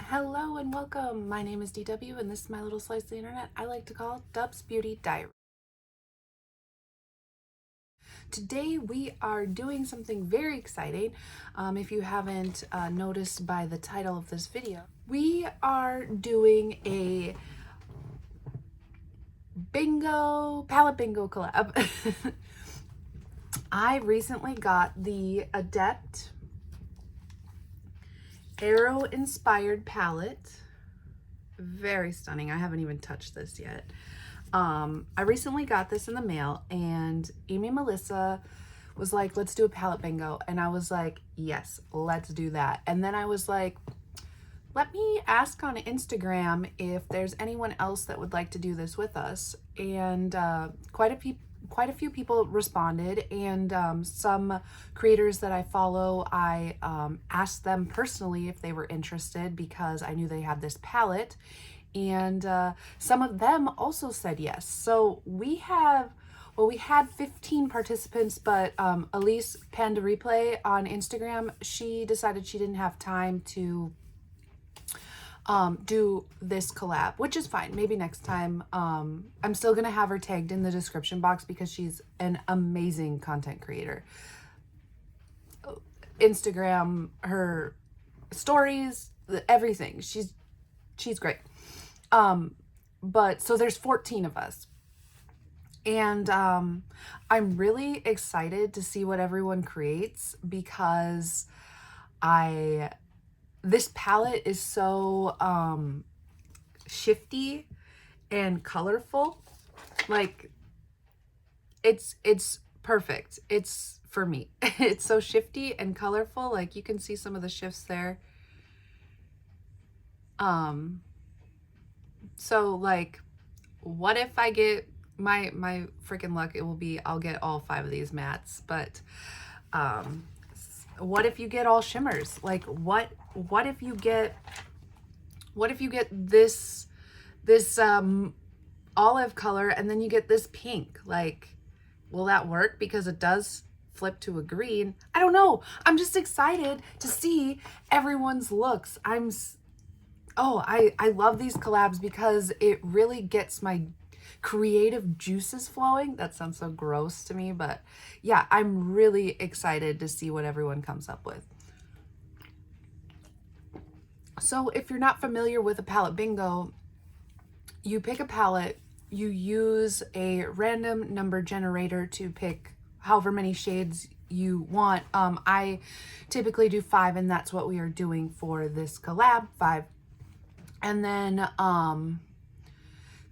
Hello and welcome. My name is DW and this is my little slice of the internet I like to call Dub's Beauty Diary. Today we are doing something very exciting. If you haven't noticed by the title of this video, we are doing a palette bingo collab. I recently got the Adept Inspired palette. Very stunning. I haven't even touched this yet. I recently got this in the mail and Amy Melissa was like, let's do a palette bingo. And I was like, yes, let's do that. And then I was like, let me ask on Instagram if there's anyone else that would like to do this with us. And quite a few people responded, and some creators that I follow, I asked them personally if they were interested because I knew they had this palette, and some of them also said yes. So we had 15 participants, but Elise Panda Replay on Instagram, she decided she didn't have time to do this collab, which is fine. Maybe next time. I'm still gonna have her tagged in the description box because she's an amazing content creator. Instagram, her stories, everything. She's great. But so there's 14 of us. And I'm really excited to see what everyone creates because this palette is so shifty and colorful. Like it's perfect. It's for me. It's so shifty and colorful. Like you can see some of the shifts there. So like, what if I get my freaking luck? It will be I'll get all 5 of these mattes, but what if you get all shimmers? Like what if you get this olive color and then you get this pink? Like, will that work? Because it does flip to a green. I don't know. I'm just excited to see everyone's looks. I love these collabs because it really gets my creative juices flowing. That sounds so gross to me, but yeah, I'm really excited to see what everyone comes up with. So if you're not familiar with a palette bingo, you pick a palette, you use a random number generator to pick however many shades you want. I typically do 5, and that's what we are doing for this collab, 5. And then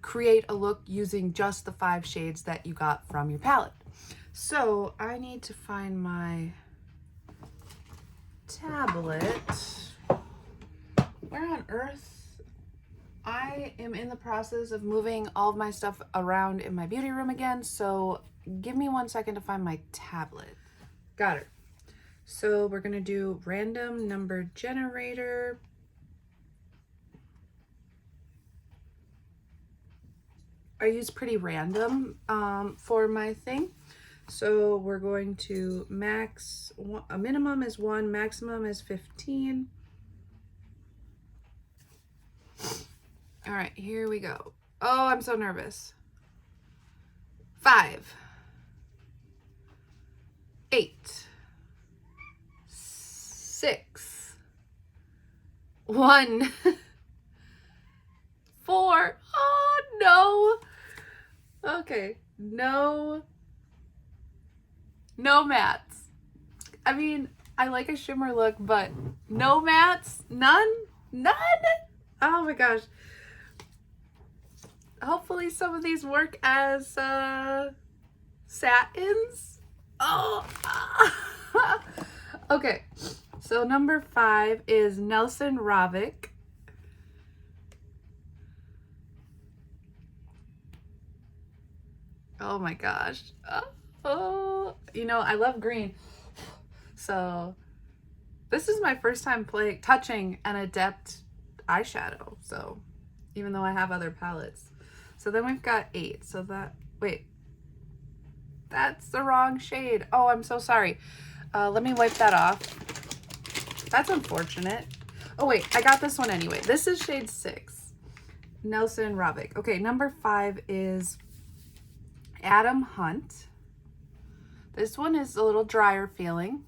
create a look using just the 5 shades that you got from your palette. So I need to find my tablet. Where on earth? I am in the process of moving all of my stuff around in my beauty room again, so give me 1 second to find my tablet. Got it. So we're gonna do random number generator. I use pretty random for my thing. So we're going to a minimum is 1, maximum is 15. All right, here we go. Oh, I'm so nervous. 5, 8, 6, 1, 4. Oh no. Okay, no mattes. I mean, I like a shimmer look, but no mattes? None? Oh my gosh. Hopefully some of these work as satins. Oh. Okay, so number 5 is Nelson Ravick. Oh my gosh. Oh, you know, I love green. So this is my first time touching an Adept eyeshadow. So even though I have other palettes. So then we've got 8. So that's the wrong shade. Oh, I'm so sorry. Let me wipe that off. That's unfortunate. Oh wait, I got this one anyway. This is shade 6. Nelson Ravik. Okay, number 5 is Adam Hunt. This one is a little drier feeling.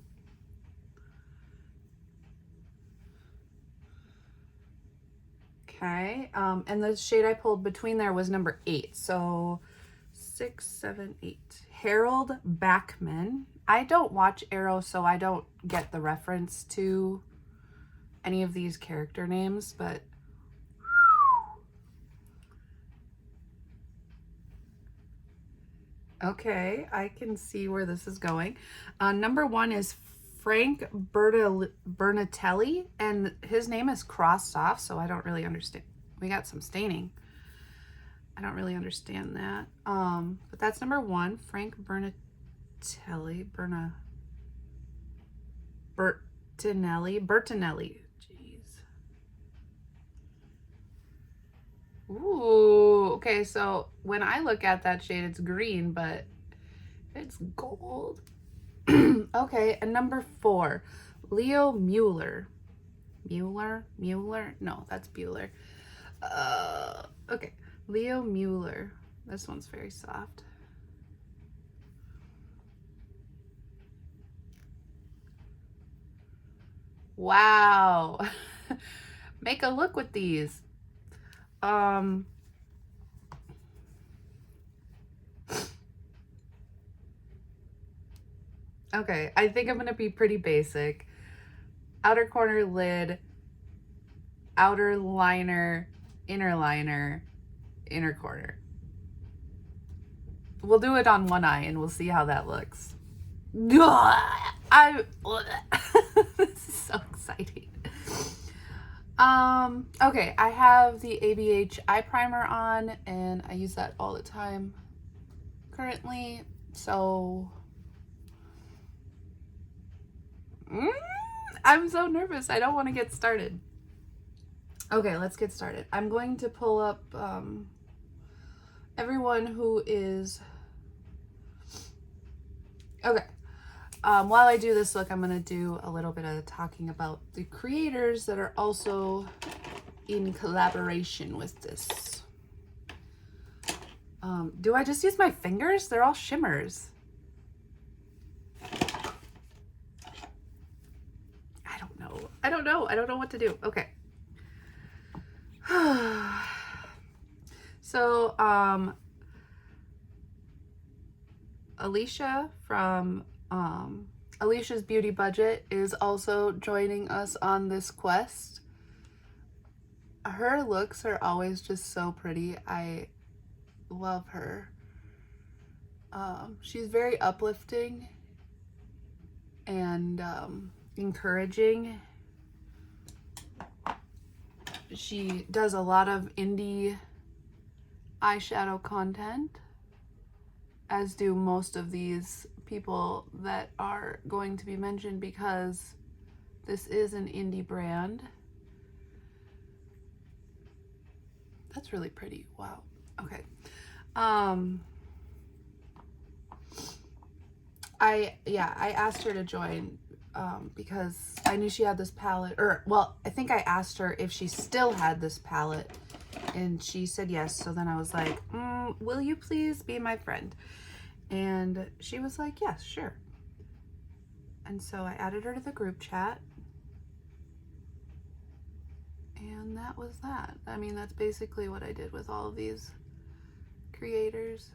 Okay, and the shade I pulled between there was number 8. So 6, 7, 8. Harold Backman. I don't watch Arrow, so I don't get the reference to any of these character names, but okay, I can see where this is going. Number 1 is Frank Bernatelli, and his name is crossed off, so I don't really understand. We got some staining. I don't really understand that. But that's number 1, Frank Bertinelli. Jeez. Ooh, okay, so when I look at that shade, it's green, but it's gold. Okay, and number 4, Leo Mueller. Mueller? No, that's Bueller. Okay, Leo Mueller. This one's very soft. Wow. Make a look with these. Okay, I think I'm gonna be pretty basic. Outer corner lid, outer liner, inner corner. We'll do it on one eye and we'll see how that looks. This is so exciting. Okay, I have the ABH eye primer on and I use that all the time currently, so I'm so nervous. I don't want to get started. Okay, let's get started. I'm going to pull up everyone who is... Okay. While I do this look, I'm going to do a little bit of talking about the creators that are also in collaboration with this. Do I just use my fingers? They're all shimmers. I don't know. I don't know what to do. Okay. So, Alicia from Alicia's Beauty Budget is also joining us on this quest. Her looks are always just so pretty. I love her. She's very uplifting and encouraging. She does a lot of indie eyeshadow content, as do most of these people that are going to be mentioned, because this is an indie brand. That's really pretty. Wow. Okay. I asked her to join because I knew she had this palette, or well, I think I asked her if she still had this palette and she said yes. So then I was like, will you please be my friend? And she was like, yes, sure. And so I added her to the group chat. And that was that. I mean, that's basically what I did with all of these creators.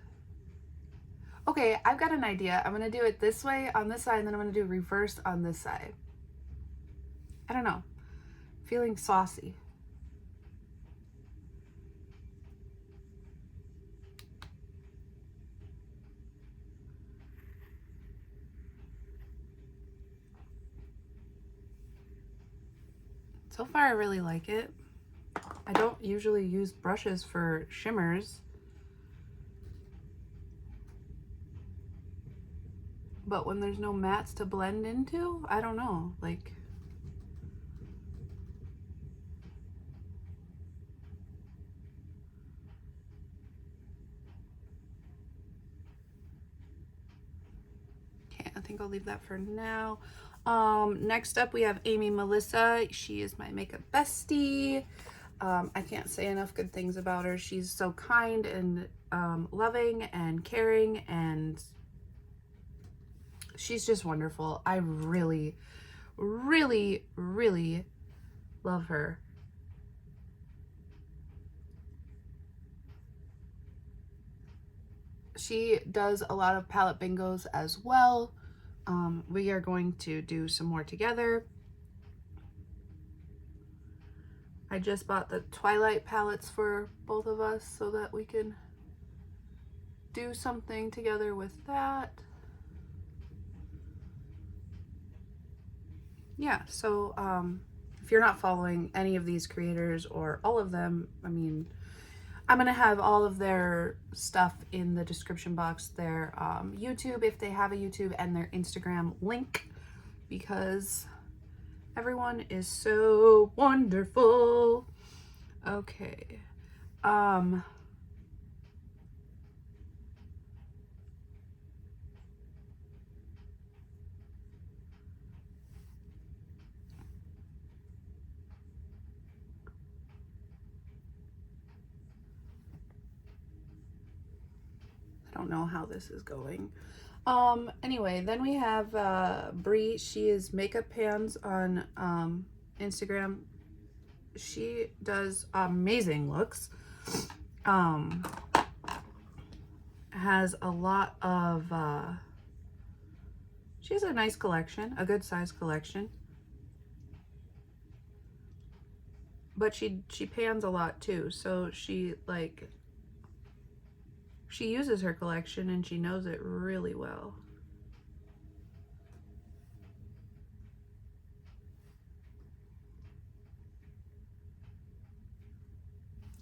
Okay, I've got an idea. I'm going to do it this way on this side, and then I'm going to do reverse on this side. I don't know. Feeling saucy. So far, I really like it. I don't usually use brushes for shimmers, but when there's no mattes to blend into, I don't know, like... Okay, I think I'll leave that for now. Next up we have Amy Melissa. She is my makeup bestie. I can't say enough good things about her. She's so kind and loving and caring, and she's just wonderful. I really, really, really love her. She does a lot of palette bingos as well. We are going to do some more together. I just bought the Twilight palettes for both of us so that we can do something together with that. Yeah, so if you're not following any of these creators or all of them, I mean, I'm gonna have all of their stuff in the description box, their YouTube if they have a YouTube, and their Instagram link, because everyone is so wonderful. Okay. I don't know how this is going. Anyway, then we have Bree. She is Makeup Pans on Instagram. She does amazing looks. Has a lot of she has a nice collection, a good size collection. But she pans a lot too, so she uses her collection and she knows it really well.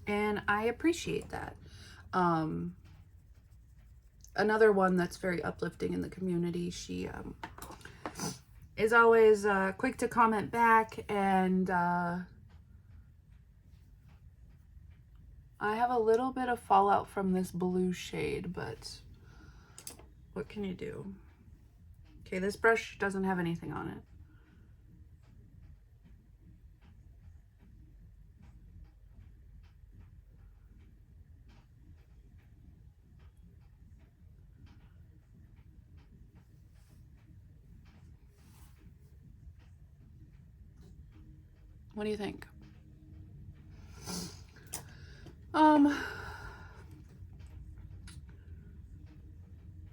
And I appreciate that. Another one that's very uplifting in the community. She is always quick to comment back, and I have a little bit of fallout from this blue shade, but what can you do? Okay, this brush doesn't have anything on it. What do you think?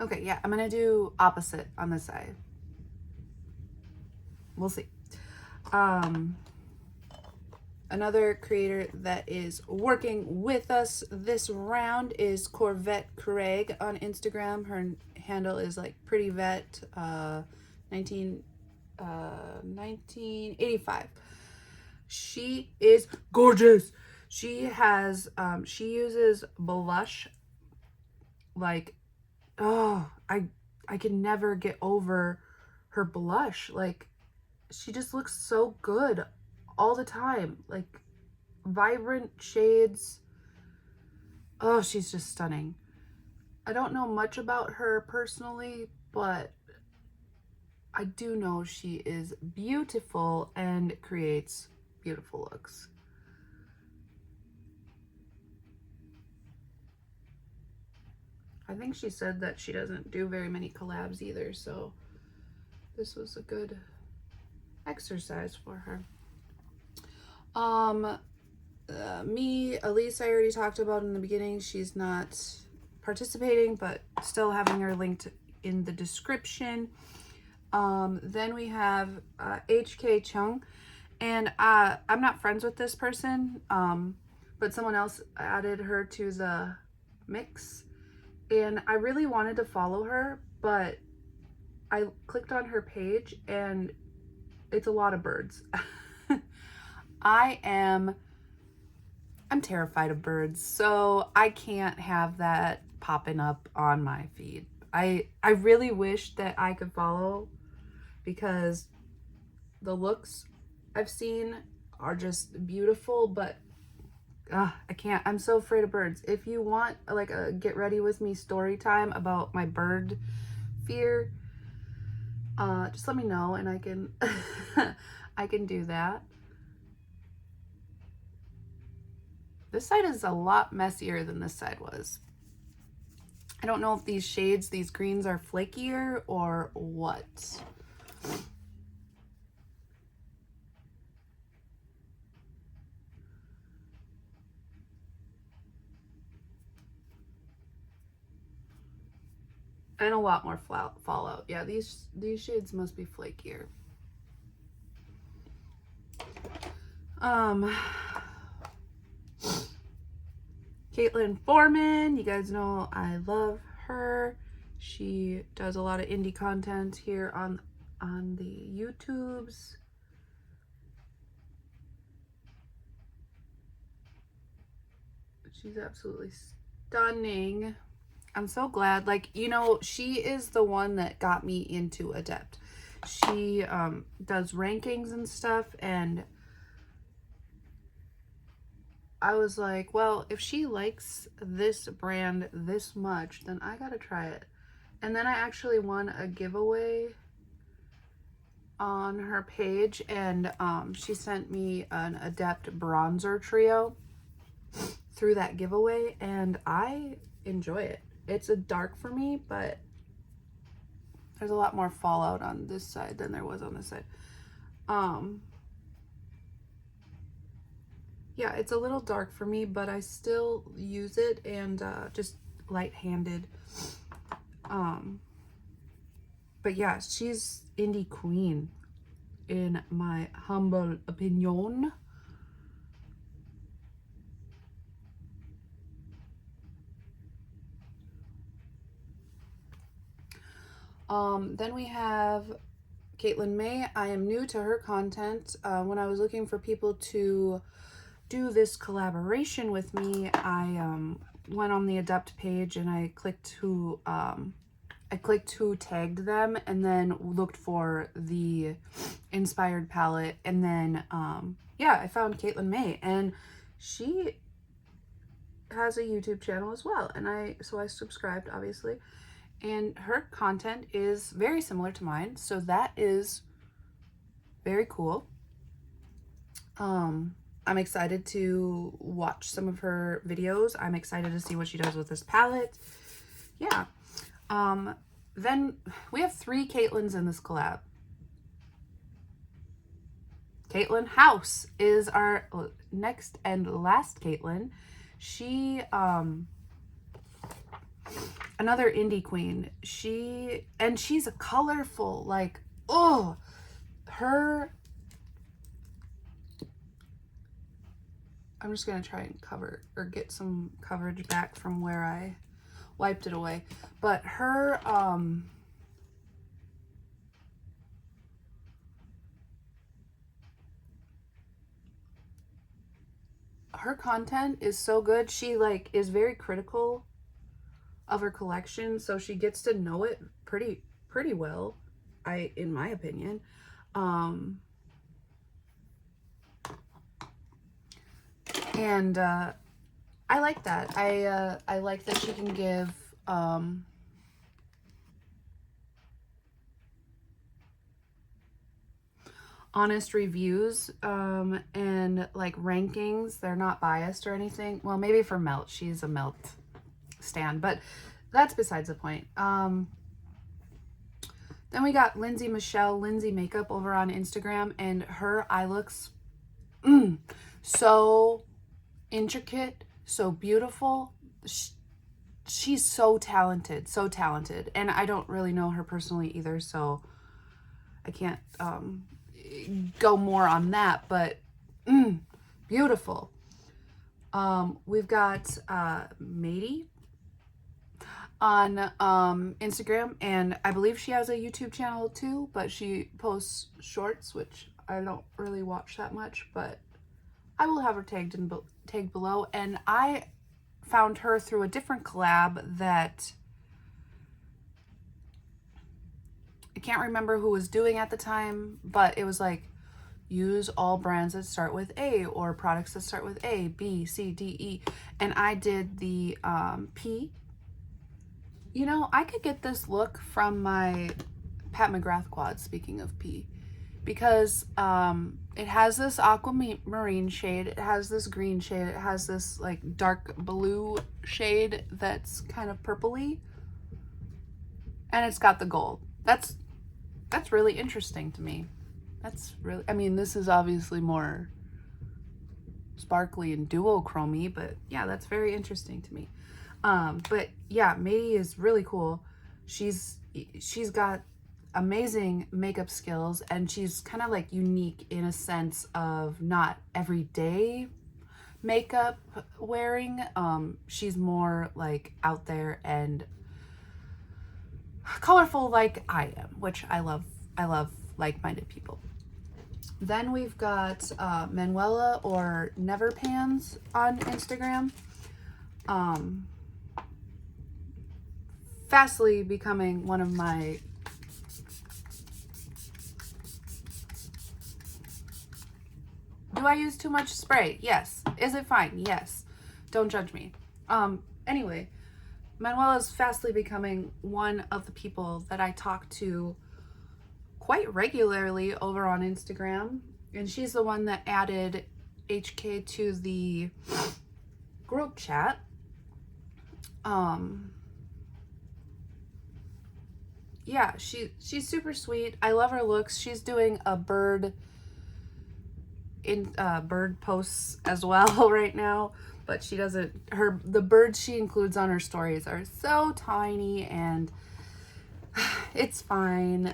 Okay, yeah, I'm gonna do opposite on this side. We'll see. Another creator that is working with us this round is Corvette Craig on Instagram. Her handle is like Pretty Vet 1985. She is gorgeous. She has she uses blush like, oh, I can never get over her blush. Like, she just looks so good all the time, like vibrant shades. Oh, she's just stunning. I don't know much about her personally, but I do know she is beautiful and creates beautiful looks. I think she said that she doesn't do very many collabs either, so this was a good exercise for her. Me, Elise, I already talked about in the beginning. She's not participating, but still having her linked in the description. Then we have HK Chung, and I'm not friends with this person, but someone else added her to the mix, and I really wanted to follow her, but I clicked on her page and it's a lot of birds. I'm terrified of birds, so I can't have that popping up on my feed. I really wish that I could follow, because the looks I've seen are just beautiful, but I can't. I'm so afraid of birds. If you want like a get ready with me story time about my bird fear, just let me know and I can I can do that. This side is a lot messier than this side was. I don't know if these shades, these greens are flakier or what. And a lot more fallout. Yeah, these shades must be flakier. Caitlin Foreman, you guys know I love her. She does a lot of indie content here on the YouTubes. She's absolutely stunning. I'm so glad, like, you know, she is the one that got me into Adept. She does rankings and stuff, and I was like, well, if she likes this brand this much, then I gotta try it. And then I actually won a giveaway on her page, and she sent me an Adept bronzer trio through that giveaway, and I enjoy it. It's a dark for me, but there's a lot more fallout on this side than there was on this side. Yeah, it's a little dark for me, but I still use it, and just light-handed. But yeah, she's indie queen in my humble opinion. Then we have Caitlin May. I am new to her content. When I was looking for people to do this collaboration with me, I went on the Adept page and I clicked who tagged them, and then looked for the inspired palette, and then yeah, I found Caitlin May, and she has a YouTube channel as well, and so I subscribed, obviously, and her content is very similar to mine, so that is very cool. I'm excited to watch some of her videos. I'm excited to see what she does with this palette. Yeah. Then we have 3 Caitlins in this collab. Caitlin House is our next and last Caitlin. She, another indie queen. She's a colorful, like, oh, I'm just going to try and cover or get some coverage back from where I wiped it away. But her content is so good. She like is very critical of her collection, so she gets to know it pretty well, in my opinion. And I like that. I like that she can give honest reviews and like rankings. They're not biased or anything. Well, maybe for Melt, she's a Melt stan, but that's besides the point. Then we got Lindsay Makeup over on Instagram, and her eye looks so intricate, so beautiful. She's so talented, and I don't really know her personally either, so I can't go more on that, but beautiful. We've got Mady on Instagram, and I believe she has a YouTube channel too, but she posts shorts, which I don't really watch that much, but I will have her tagged below. And I found her through a different collab that I can't remember who was doing at the time, but it was like, use all brands that start with A, or products that start with A, B, C, D, E. And I did the P. You know, I could get this look from my Pat McGrath quad, speaking of pee. Because it has this aquamarine shade, it has this green shade, it has this like dark blue shade that's kind of purpley, and it's got the gold. That's really interesting to me. That's really, I mean, this is obviously more sparkly and duochromy, but yeah, that's very interesting to me. But yeah, Mady is really cool. She's got amazing makeup skills, and she's kind of like unique in a sense of not everyday makeup wearing. She's more like out there and colorful like I am, which I love like-minded people. Then we've got Manuela, or Neverpans on Instagram. Fastly becoming one of my Do I use too much spray? Yes. Is it fine? Yes. Don't judge me. Anyway, Manuela is fastly becoming one of the people that I talk to quite regularly over on Instagram, and she's the one that added HK to the group chat. Yeah, she's super sweet. I love her looks. She's doing a bird posts as well right now, but she doesn't, the birds she includes on her stories are so tiny, and it's fine.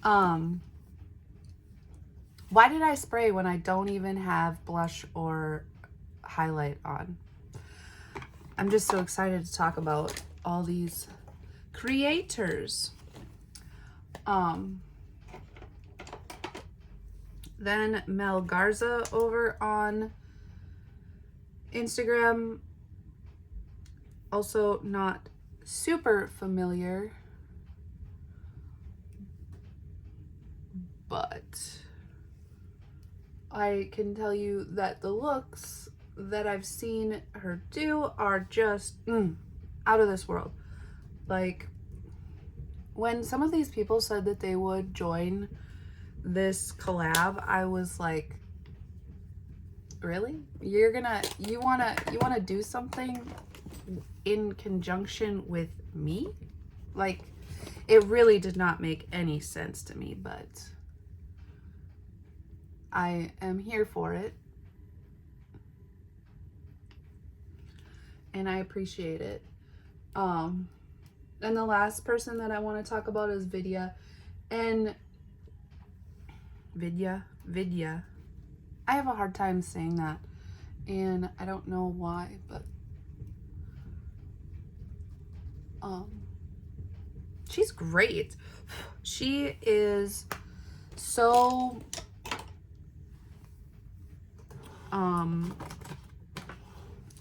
Why did I spray when I don't even have blush or highlight on? I'm just so excited to talk about all these creators. Then Mel Garza over on Instagram, also not super familiar, but I can tell you that the looks that I've seen her do are just out of this world. Like, when some of these people said that they would join this collab, I was like, really? You wanna do something in conjunction with me? Like, it really did not make any sense to me, but I am here for it, and I appreciate it. And the last person that I want to talk about is Vidya. And Vidya. I have a hard time saying that, and I don't know why, but she's great. She is so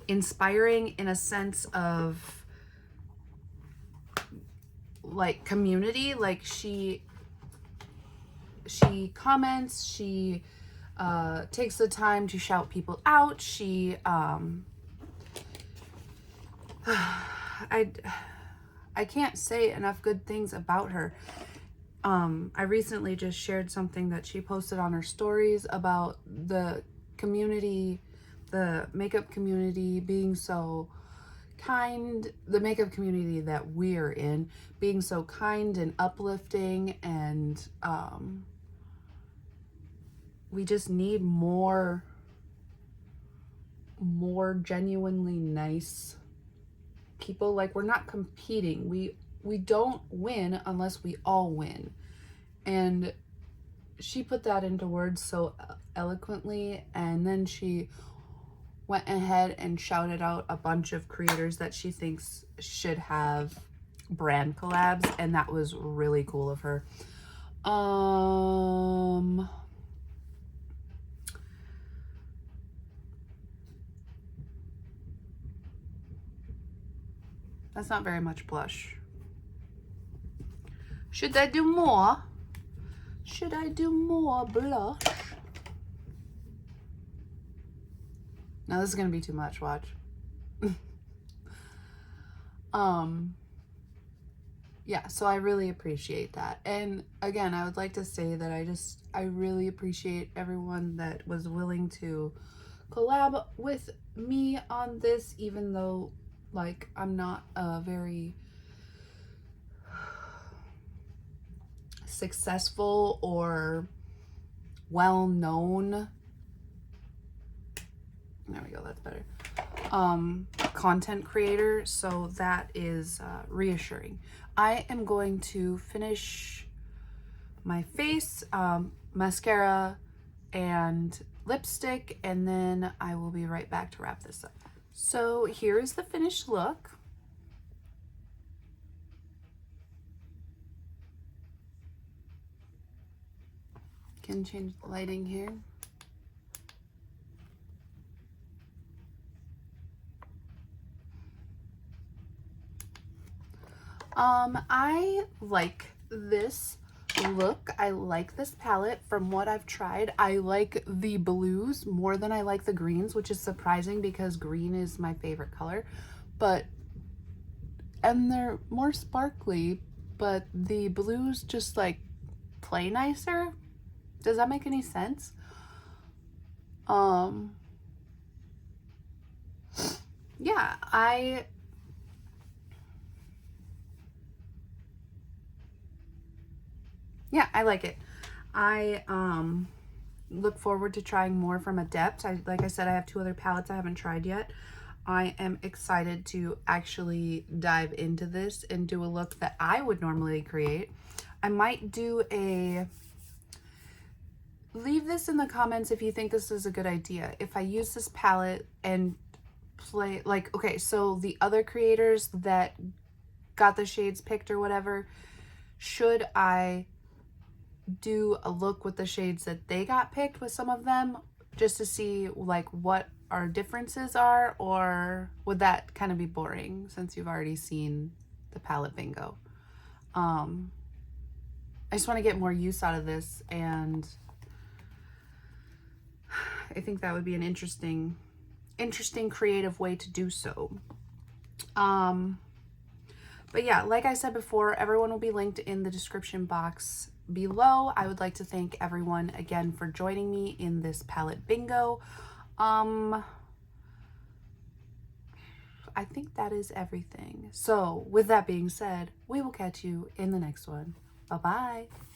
inspiring in a sense of like community. Like, she comments, she takes the time to shout people out. She I can't say enough good things about her. I recently just shared something that she posted on her stories about the community, the makeup community being so kind, the makeup community that we're in being so kind and uplifting, and we just need more genuinely nice people. Like, we're not competing. We don't win unless we all win. And she put that into words so eloquently, and then she went ahead and shouted out a bunch of creators that she thinks should have brand collabs, and that was really cool of her. That's not very much blush. Should I do more? Should I do more blush? Now this is gonna be too much, watch. yeah, so I really appreciate that. And again, I would like to say that I really appreciate everyone that was willing to collab with me on this, even though like I'm not a very successful or well-known, there we go, that's better, content creator, so that is reassuring. I am going to finish my face, mascara and lipstick, and then I will be right back to wrap this up. So here is the finished look. Can change the lighting here. I like this look. I like this palette from what I've tried. I like the blues more than I like the greens, which is surprising because green is my favorite color, and they're more sparkly, but the blues just like play nicer. Does that make any sense? Yeah, I like it. I look forward to trying more from Adept. Like I said, I have 2 other palettes I haven't tried yet. I am excited to actually dive into this and do a look that I would normally create. I might do leave this in the comments if you think this is a good idea. If I use this palette and play, like, okay, so the other creators that got the shades picked or whatever, should I do a look with the shades that they got picked with some of them, just to see like what our differences are, or would that kind of be boring since you've already seen the palette bingo? I just want to get more use out of this, and I think that would be an interesting creative way to do so. But yeah, like I said before, everyone will be linked in the description box below. I would like to thank everyone again for joining me in this palette bingo. I think that is everything. So with that being said, we will catch you in the next one. Bye-bye.